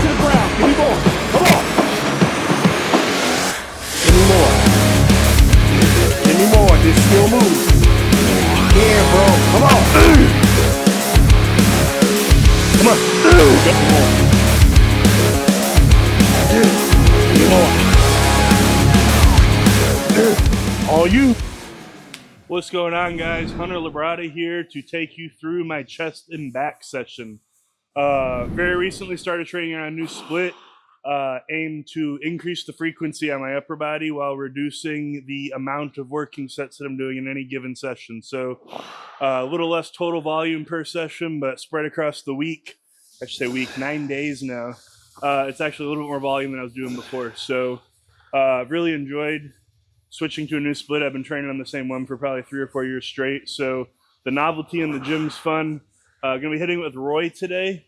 to the ground. Give me more. Come on. Give me more. Give me more. This still moves. Yeah, bro. Come on. Come on. Get more. Give me more. All you. What's going on, guys? Hunter Labrada here to take you through my chest and back session. Very recently started training on a new split, aimed to increase the frequency on my upper body while reducing the amount of working sets that I'm doing in any given session. So a little less total volume per session, but spread across the week. I should say week, 9 days now. It's actually a little bit more volume than I was doing before. So really enjoyed switching to a new split. I've been training on the same one for probably 3 or 4 years straight. So the novelty in the gym's fun. Going to be hitting with Roy today.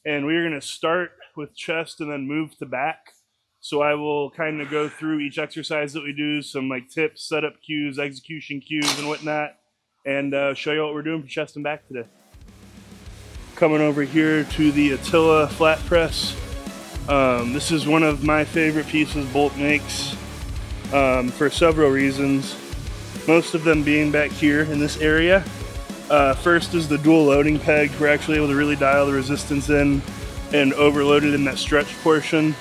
And we're going to start with chest and then move to back. So I will kind of go through each exercise that we do, some like tips, setup cues, execution cues, and whatnot, and show you what we're doing for chest and back today. Coming over here to the Attila flat press. This is one of my favorite pieces Bolt makes for several reasons. Most of them being back here in this area. First is the dual loading peg. We're actually able to really dial the resistance in and overload it in that stretch portion,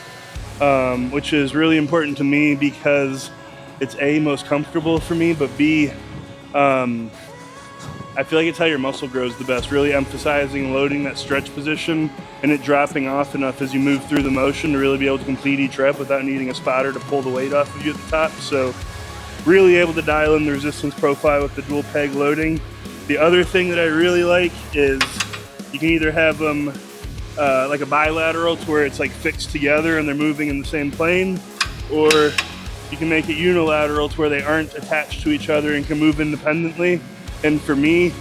which is really important to me because it's A, most comfortable for me, but B, I feel like it's how your muscle grows the best, really emphasizing loading that stretch position and it dropping off enough as you move through the motion to really be able to complete each rep without needing a spotter to pull the weight off of you at the top. So really able to dial in the resistance profile with the dual peg loading. The other thing that I really like is you can either have them like a bilateral to where it's like fixed together and they're moving in the same plane, or you can make it unilateral to where they aren't attached to each other and can move independently. And for me,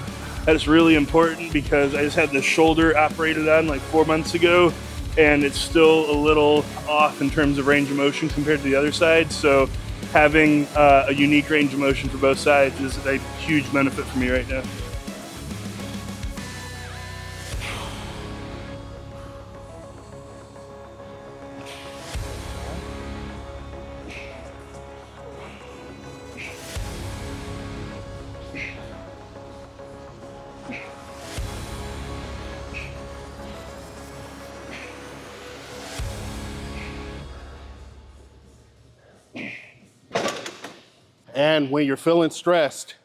that is really important because I just had this shoulder operated on like 4 months ago and it's still a little off in terms of range of motion compared to the other side. So having a unique range of motion for both sides is a huge benefit for me right now. And when you're feeling stressed,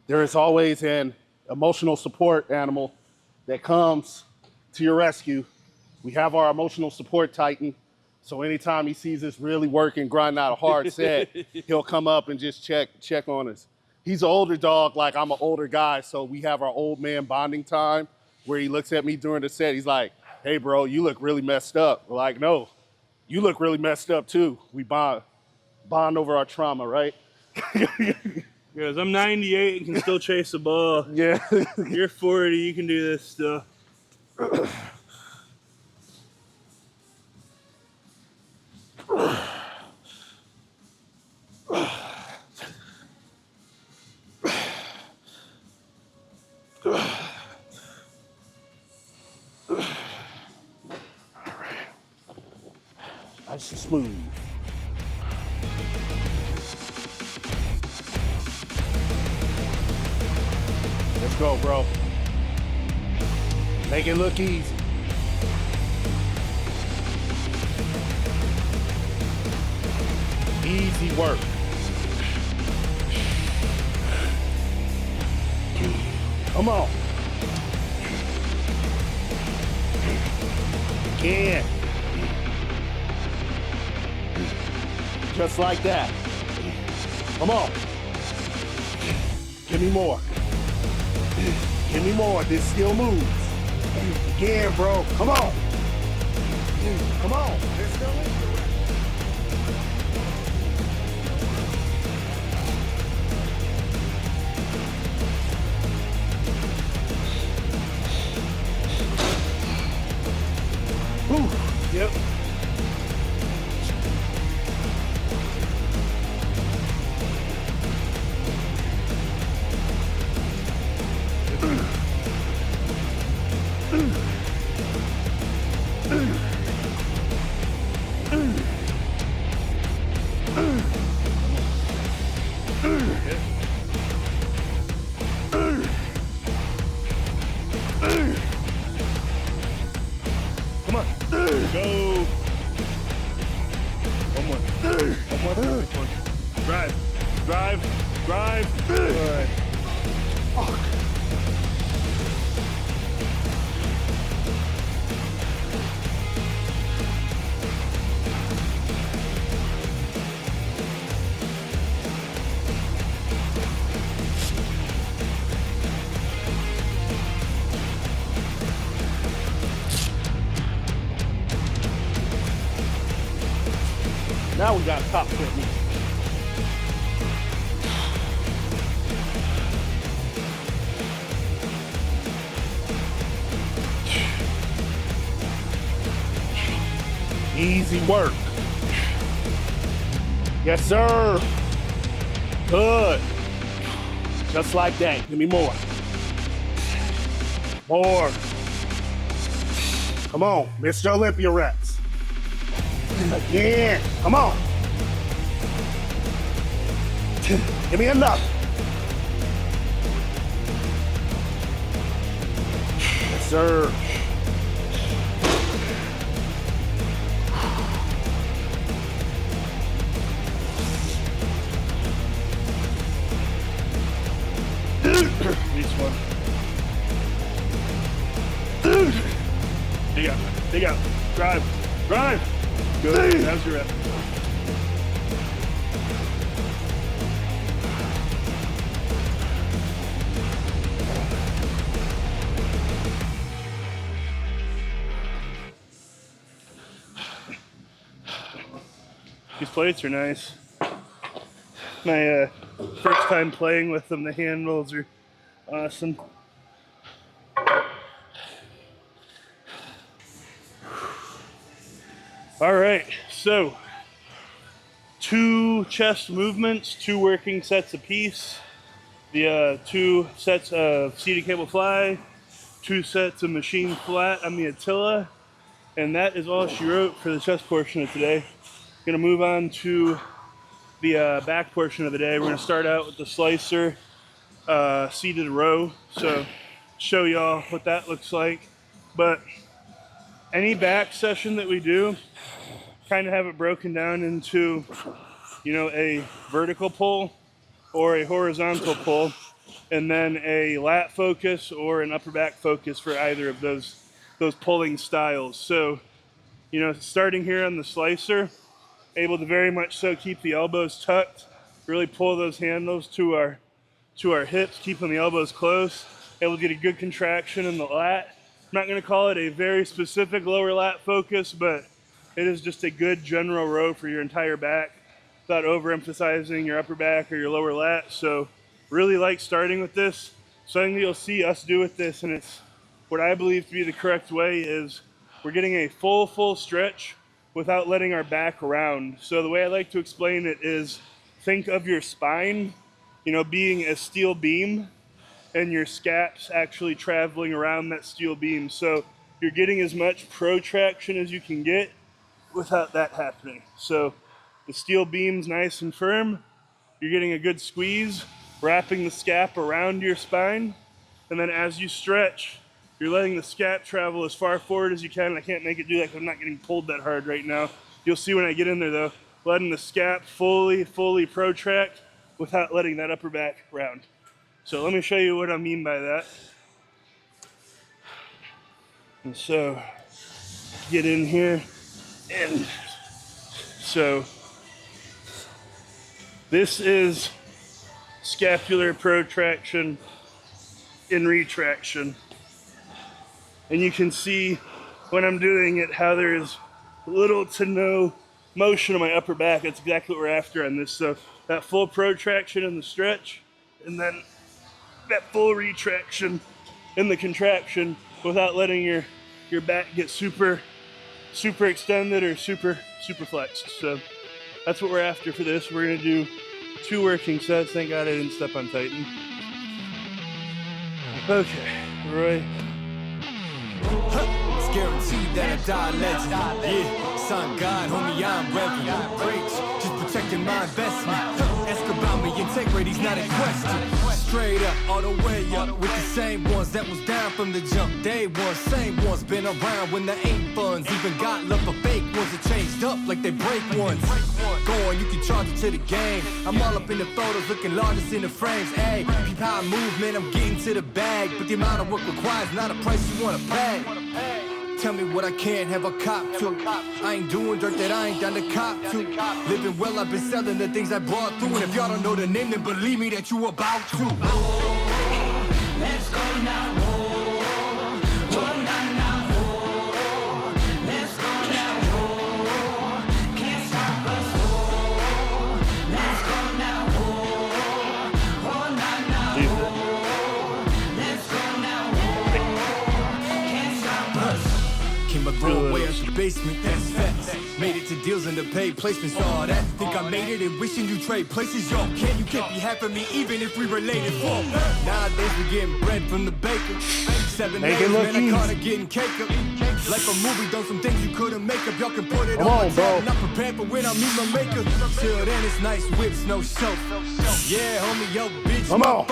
there is always an emotional support animal that comes to your rescue. We have our emotional support Titan. So anytime he sees us really working, grinding out a hard set, he'll come up and just check on us. He's an older dog, like I'm an older guy. So we have our old man bonding time where he looks at me during the set. He's like, hey bro, you look really messed up. We're like, no, you look really messed up too. We bond over our trauma, right? Because I'm 98 and can still chase a ball. Yeah. You're 40, you can do this still. Nice and smooth. Let's go, bro. Make it look easy. Easy work. Come on. You can. Just like that. Come on. Give me more. Give me more. This still moves. Again, bro. Come on. Come on. There's still in. Yep. Go. One more. One more. Drive. Drive. Drive. Good. Now we got top technique. Easy work. Yes, sir. Good. Just like that. Give me more. More. Come on, Mr. Olympia reps. Again. Come on. Give me enough. Yes, sir. Each one. Dig out. Dig out. Drive. Drive. Good. That's your rep. These plates are nice. My first time playing with them, the handles are awesome. All right, so 2 chest movements, 2 working sets apiece. The 2 sets of seated cable fly, 2 sets of machine flat on the Attila, and that is all she wrote for the chest portion of today. Gonna move on to the back portion of the day. We're gonna start out with the slicer seated row. So show y'all what that looks like. But any back session that we do, kind of have it broken down into, you know, a vertical pull or a horizontal pull, and then a lat focus or an upper back focus for either of those pulling styles. So, you know, starting here on the slicer, able to very much so keep the elbows tucked, really pull those handles to our hips, keeping the elbows close, able to get a good contraction in the lat. I'm not going to call it a very specific lower lat focus, but it is just a good general row for your entire back without overemphasizing your upper back or your lower lat. So really like starting with this. Something that you'll see us do with this, and it's what I believe to be the correct way, is we're getting a full stretch without letting our back round. So the way I like to explain it is, think of your spine, you know, being a steel beam, and your scaps actually traveling around that steel beam. So you're getting as much protraction as you can get without that happening. So the steel beam's nice and firm. You're getting a good squeeze, wrapping the scap around your spine. And then as you stretch, you're letting the scap travel as far forward as you can. I can't make it do that because I'm not getting pulled that hard right now. You'll see when I get in there though, letting the scap fully protract without letting that upper back round. So let me show you what I mean by that. And so, get in here, and so this is scapular protraction and retraction. And you can see when I'm doing it how there's little to no motion on my upper back. That's exactly what we're after on this. So that full protraction in the stretch, and then that full retraction in the contraction without letting your back get super extended or super flexed. So that's what we're after for this. We're gonna do 2 working sets. Thank God I didn't step on Titan. Okay, Roy. It's guaranteed that I die legend. Yeah, son God, homie, I'm reverend. Breaks, just protecting my investment. Ask about me, integrity's not a question. Straight up, all the way up, with the same ones that was down from the jump. Day one, same ones been around when there ain't funds. Even got love for fake ones that changed up like they break ones. Go on, you can charge it to the game. I'm all up in the photos, looking largest in the frames. Ayy, peep how I move, man, I'm getting to the bag. But the amount of work requires not a price you wanna pay. Tell me what I can't have a cop to. I ain't doing dirt that I ain't down to cop to. Living well, I've been selling the things I brought through. And if y'all don't know the name, then believe me that you about to. Let's go now. Throw away out the basement, that's facts. Made it to deals and the paid placements, all that. Think I made it and wishing you trade places, yo. You can't be half of me even if we related for. Nowadays we getting bread from the baker. 7 days, man, I caught it getting cake up. Like a movie, done some things you couldn't make up. Y'all can put it on, bro. Not prepared for when I meet my maker. Till then, it's nice whips, no show. Yeah, homie, yo, bitch, come on.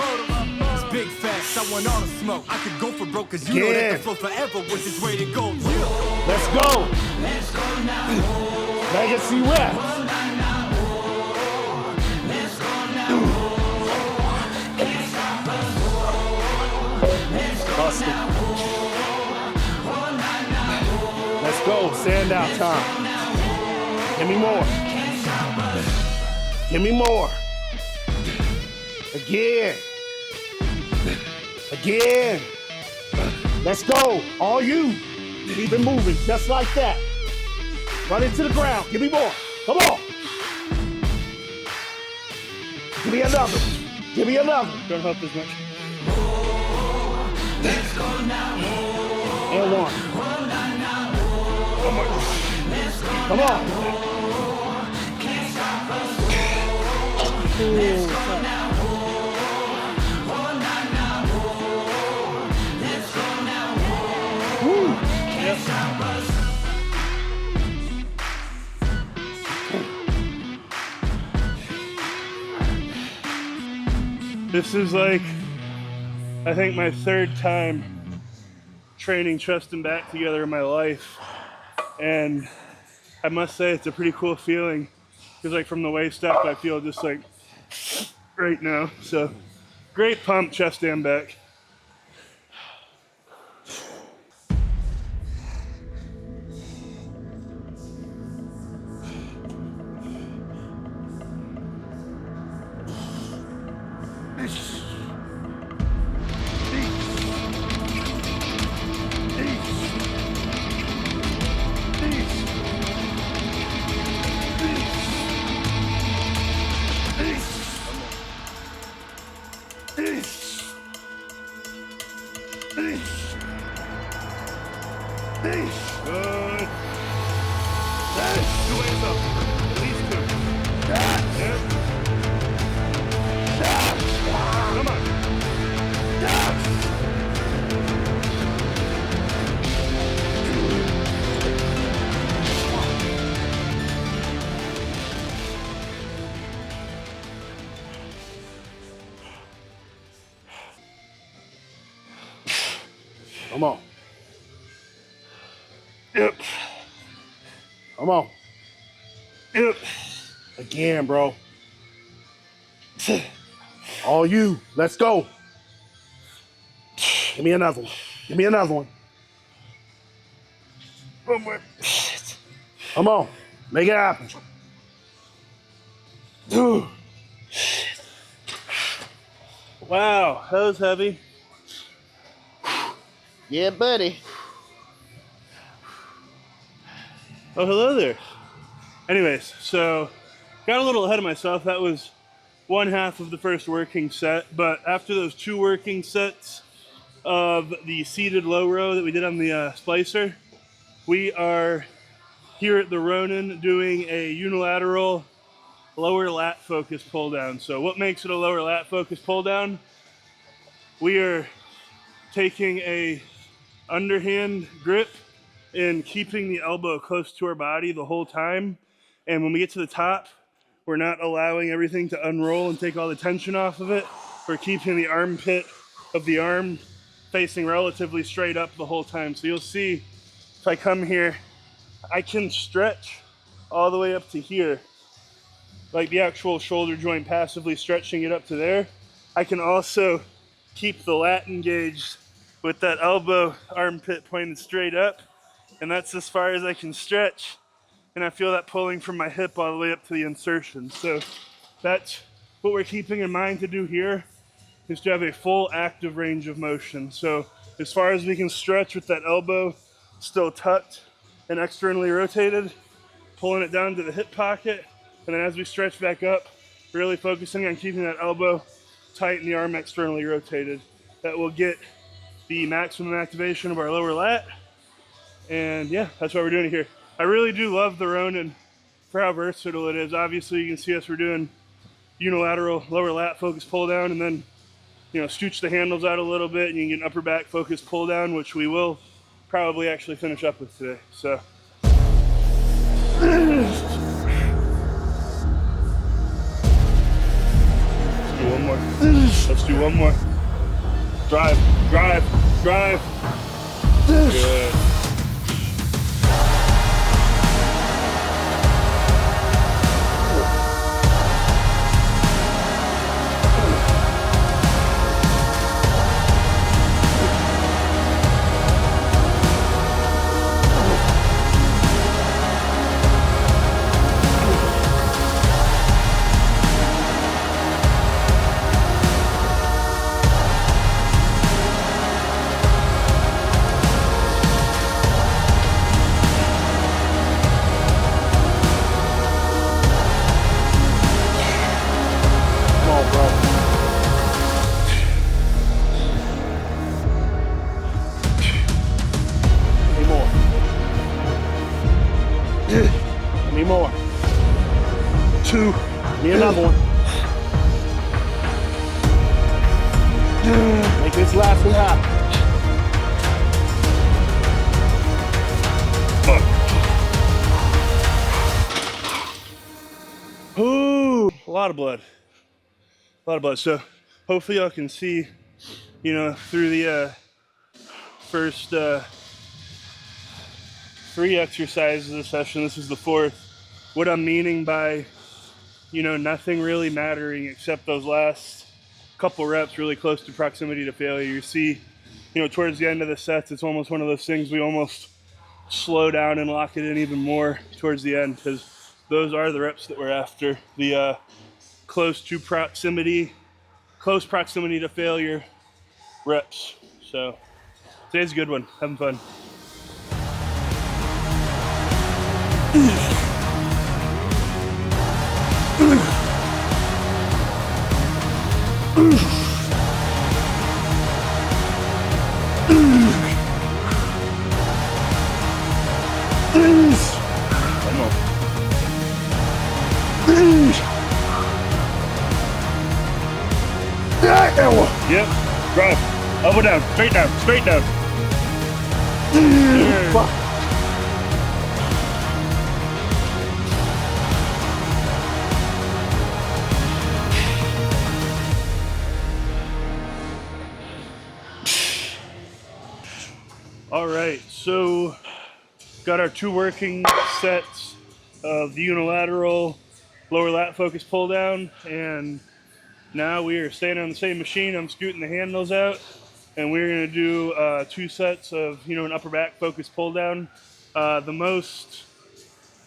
It's big facts, I want all the smoke. I could go for broke, cause you know that the flow forever was this way to go. Let's go. Let's go now. Legacy rap. Let's go now. Can't stop us. Let's go now. Let's go. Stand out time. Give me more. Give me more. Again. Again. Let's go. All you. Keep it moving, just like that. Run into the ground. Give me more. Come on. Give me another. Give me another. Don't help as much. Let's go now. And one. One more. Come on. Can't stop us. Let's go now. Let's go now. Woo. Can't stop us. This is like, I think my third time training chest and back together in my life. And I must say it's a pretty cool feeling. Because like from the waist up, I feel just like right now. So great pump, chest and back. Good. Two ways up. At least two. Yeah. Come on. Come on. Yep. Come on. Yep. Again, bro. All you. Let's go. Give me another one. Give me another one. One more. Come on. Make it happen. Wow, that was heavy. Yeah, buddy. Oh, hello there. Anyways, so got a little ahead of myself. That was one half of the first working set, but after those two working sets of the seated low row that we did on the splicer, we are here at the Ronin doing a unilateral lower lat focus pull down. So what makes it a lower lat focus pull down? We are taking a underhand grip and keeping the elbow close to our body the whole time. And when we get to the top, We're not allowing everything to unroll and take all the tension off of it. We're keeping the armpit of the arm facing relatively straight up the whole time. So you'll see if I come here, I can stretch all the way up to here, like the actual shoulder joint passively stretching it up to there. I can also keep the lat engaged with that elbow armpit pointed straight up, and that's as far as I can stretch. And I feel that pulling from my hip all the way up to the insertion. So that's what we're keeping in mind to do here, is to have a full active range of motion. So as far as we can stretch with that elbow still tucked and externally rotated, pulling it down to the hip pocket, and then as we stretch back up, really focusing on keeping that elbow tight and the arm externally rotated. That will get the maximum activation of our lower lat. And yeah, that's why we're doing it here. I really do love the Ronin for how versatile it is. Obviously, you can see us, we're doing unilateral lower lat focus pull down, and then, you know, scooch the handles out a little bit, and you can get an upper back focus pull down, which we will probably actually finish up with today. So. Let's do one more. Let's do one more. Drive, drive, drive. Good. More. Two. Need another one. Make this last one happen. Ooh, a lot of blood. A lot of blood. So hopefully y'all can see, you know, through the first 3 exercises of the session, this is the 4th, what I'm meaning by, you know, nothing really mattering except those last couple reps really close to proximity to failure. You see, you know, towards the end of the sets, it's almost one of those things we almost slow down and lock it in even more towards the end, because those are the reps that we're after. The close proximity to failure reps. So today's a good one. Having fun. Yep, drive, elbow down, straight down, straight down. All right, so got our 2 working sets of the unilateral lower lat focus pull down, and now we are staying on the same machine. I'm scooting the handles out, and we're gonna do 2 sets of, you know, an upper back focus pull down. The most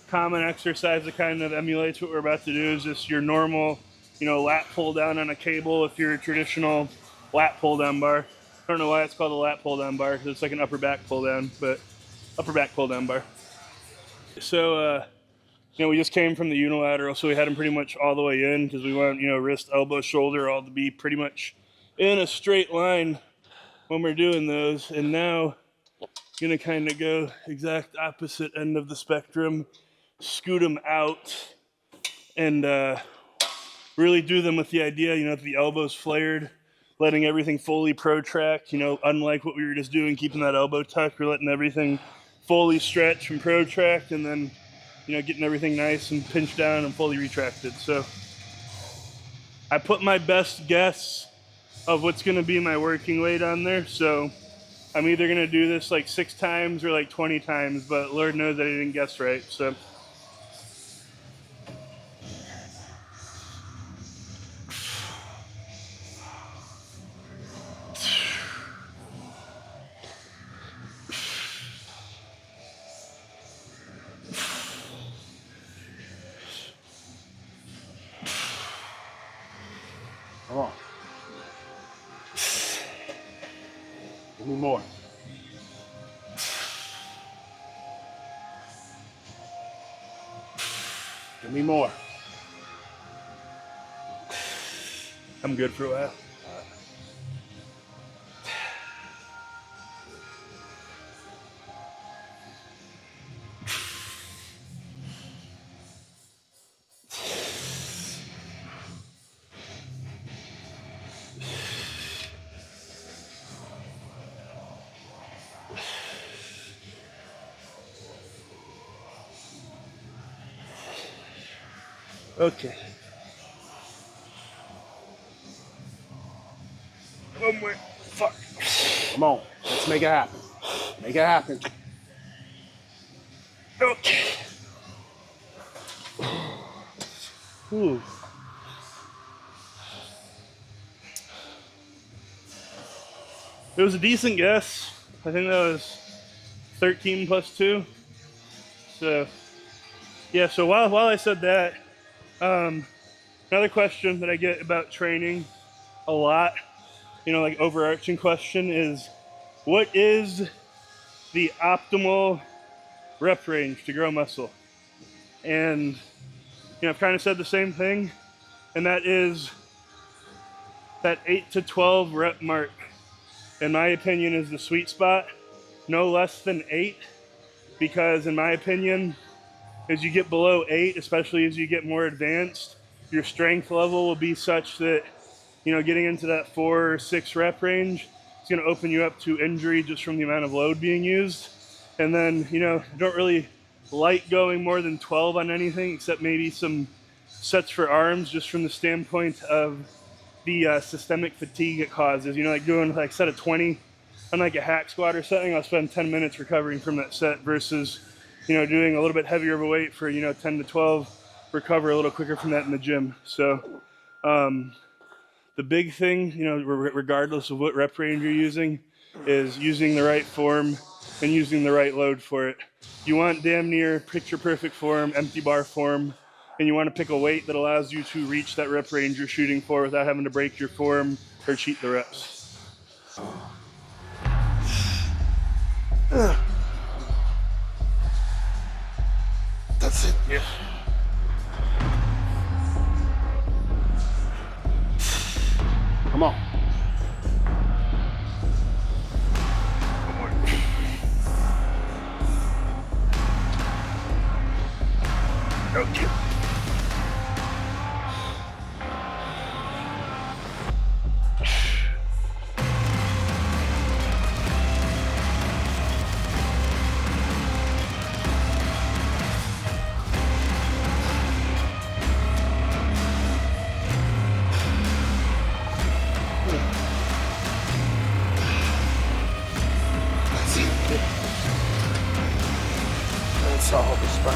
common exercise that kind of emulates what we're about to do is just your normal, you know, lat pull down on a cable with your traditional lat pull down bar. I don't know why it's called a lat pull down bar, because it's like an upper back pull down, but upper back pull down bar. So, you know, we just came from the unilateral, so we had them pretty much all the way in, because we want, you know, wrist, elbow, shoulder all to be pretty much in a straight line when we're doing those. And now, gonna kind of go exact opposite end of the spectrum, scoot them out, and really do them with the idea, you know, that the elbow's flared, letting everything fully protract, you know, unlike what we were just doing, keeping that elbow tucked, we're letting everything fully stretch and protract, and then, getting everything nice and pinched down and fully retracted. So I put my best guess of what's going to be my working weight on there. So I'm either going to do this like 6 times or like 20 times, but Lord knows I didn't guess right. So Come on. Give me more. Give me more. I'm good for a while. Okay. One more. Fuck. Come on. Let's make it happen. Make it happen. Okay. Ooh. It was a decent guess. I think that was 13 plus 2. So, yeah, so while I said that, another question that I get about training a lot, like overarching question is, what is the optimal rep range to grow muscle? And, I've kind of said the same thing, and that is that 8 to 12 rep mark, in my opinion, is the sweet spot. No less than 8, because in my opinion, as you get below 8, especially as you get more advanced, your strength level will be such that, getting into that 4 or 6 rep range is going to open you up to injury just from the amount of load being used. And then, don't really like going more than 12 on anything, except maybe some sets for arms, just from the standpoint of the systemic fatigue it causes. Like doing like set of 20 on like a hack squat or something, I'll spend 10 minutes recovering from that set versus, doing a little bit heavier of a weight for, 10 to 12, recover a little quicker from that in the gym. So the big thing, regardless of what rep range you're using, is using the right form and using the right load for it. You want damn near picture perfect form, empty bar form, and you want to pick a weight that allows you to reach that rep range you're shooting for without having to break your form or cheat the reps. That's it. Yeah. Come on. Okay. That's all the spine.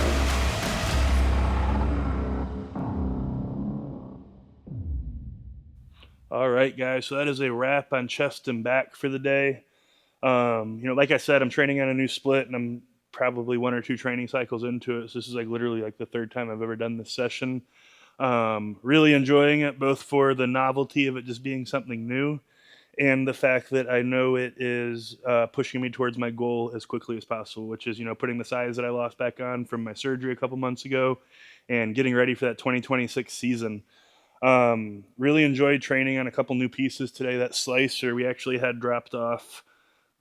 All right, guys. So that is a wrap on chest and back for the day. Like I said, I'm training on a new split, and I'm probably 1 or 2 training cycles into it. So this is like literally like the 3rd time I've ever done this session. Really enjoying it, both for the novelty of it just being something new, and the fact that I know it is pushing me towards my goal as quickly as possible, which is, putting the size that I lost back on from my surgery a couple months ago and getting ready for that 2026 season. Really enjoyed training on a couple new pieces today. That slicer we actually had dropped off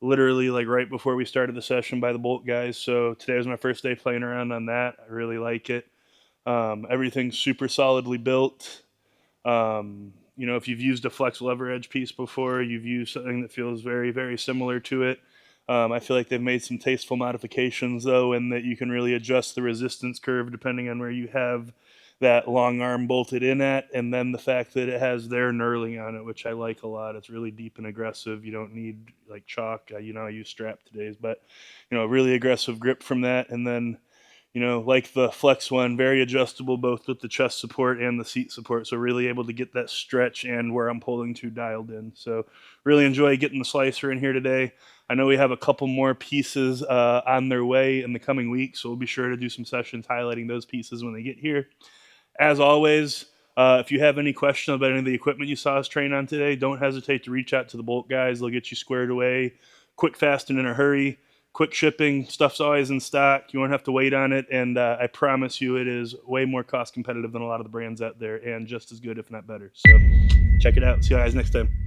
literally like right before we started the session by the Bolt guys. So today was my first day playing around on that. I really like it. Everything's super solidly built. If you've used a flex lever edge piece before, you've used something that feels very, very similar to it. I feel like they've made some tasteful modifications though, and that you can really adjust the resistance curve depending on where you have that long arm bolted in at, and then the fact that it has their knurling on it, which I like a lot. It's really deep and aggressive. You don't need like chalk. I use strap today's, but really aggressive grip from that. And then like the flex one, very adjustable both with the chest support and the seat support. So really able to get that stretch and where I'm pulling to dialed in. So really enjoy getting the slicer in here today. I know we have a couple more pieces on their way in the coming weeks, so we'll be sure to do some sessions highlighting those pieces when they get here. As always, if you have any questions about any of the equipment you saw us train on today, don't hesitate to reach out to the Bolt guys. They'll get you squared away quick, fast, and in a hurry. Quick shipping, stuff's always in stock. You won't have to wait on it, and I promise you it is way more cost competitive than a lot of the brands out there, and just as good, if not better. So check it out. See you guys next time.